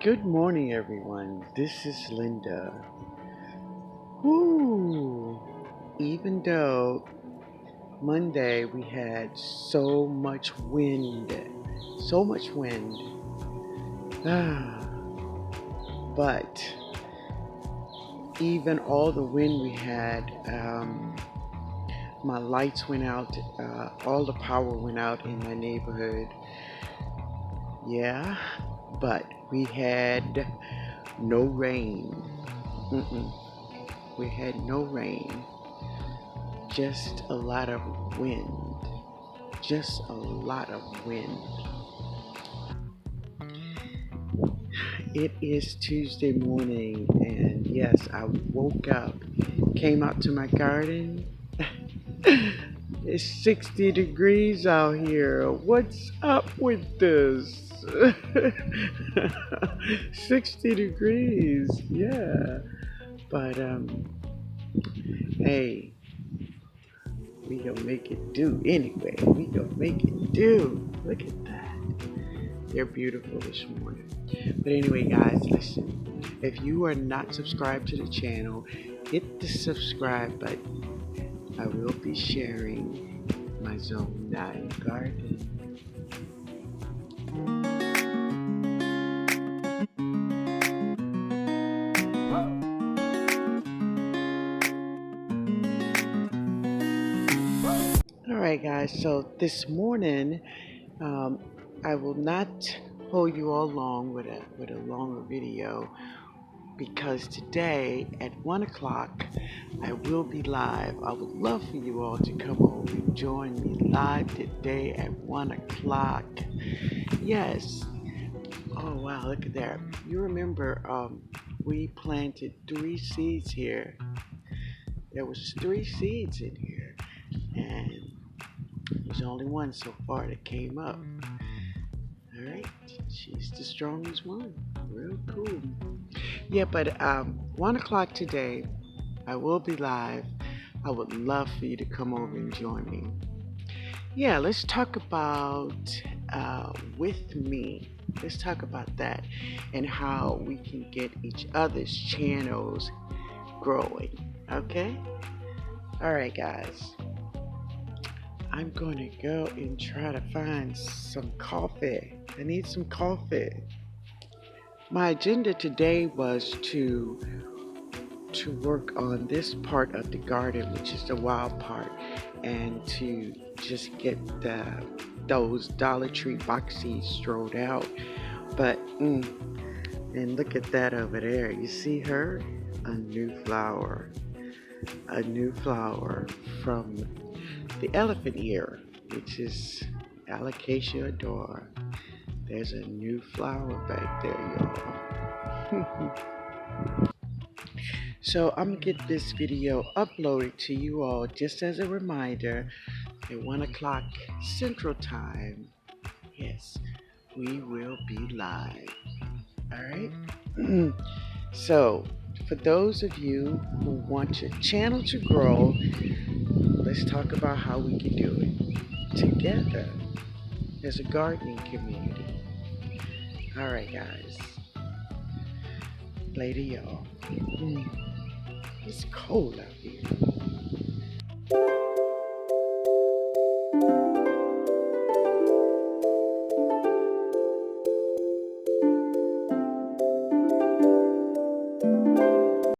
Good morning, everyone. This is Linda. Woo! Even though Monday we had so much wind, ah, but even all the wind we had, my lights went out, all the power went out in my neighborhood. Yeah, but we had no rain. Mm-mm. We had no rain, just a lot of wind. Just a lot of wind. It is Tuesday morning, and yes, I woke up, came out to my garden. It's 60 degrees out here. What's up with this? 60 degrees, yeah. But hey, we gonna make it do anyway. We gonna make it do. Look at that. They're beautiful this morning. But anyway, guys, listen. If you are not subscribed to the channel, hit the subscribe button. I will be sharing my Zone 9 garden. Alright, guys, so this morning, um, I will not hold you all long with a longer video, because today at 1 o'clock I will be live. I would love for you all to come over and join me live today at 1 o'clock. Yes. Oh wow, look at that. You remember we planted 3 seeds here. There was 3 seeds in here, and there's only one so far that came up. Alright, she's the strongest one. Real cool. Yeah, but 1 o'clock today, I will be live. I would love for you to come over and join me. Yeah, let's talk about with me. Let's talk about that and how we can get each other's channels growing. Okay? Alright, guys. I'm going to go and try to find some coffee. I need some coffee. My agenda today was to work on this part of the garden, which is the wild part, and to just get those Dollar Tree box seeds thrown out. But and look at that over there. You see her? A new flower from the elephant ear, which is Alocasia odor. There's a new flower back there, y'all. So I'm gonna get this video uploaded to you all just as a reminder at 1 o'clock Central Time. Yes, we will be live. Alright? So, for those of you who want your channel to grow, let's talk about how we can do it together as a gardening community. Alright, guys. Later, y'all. It's cold out here.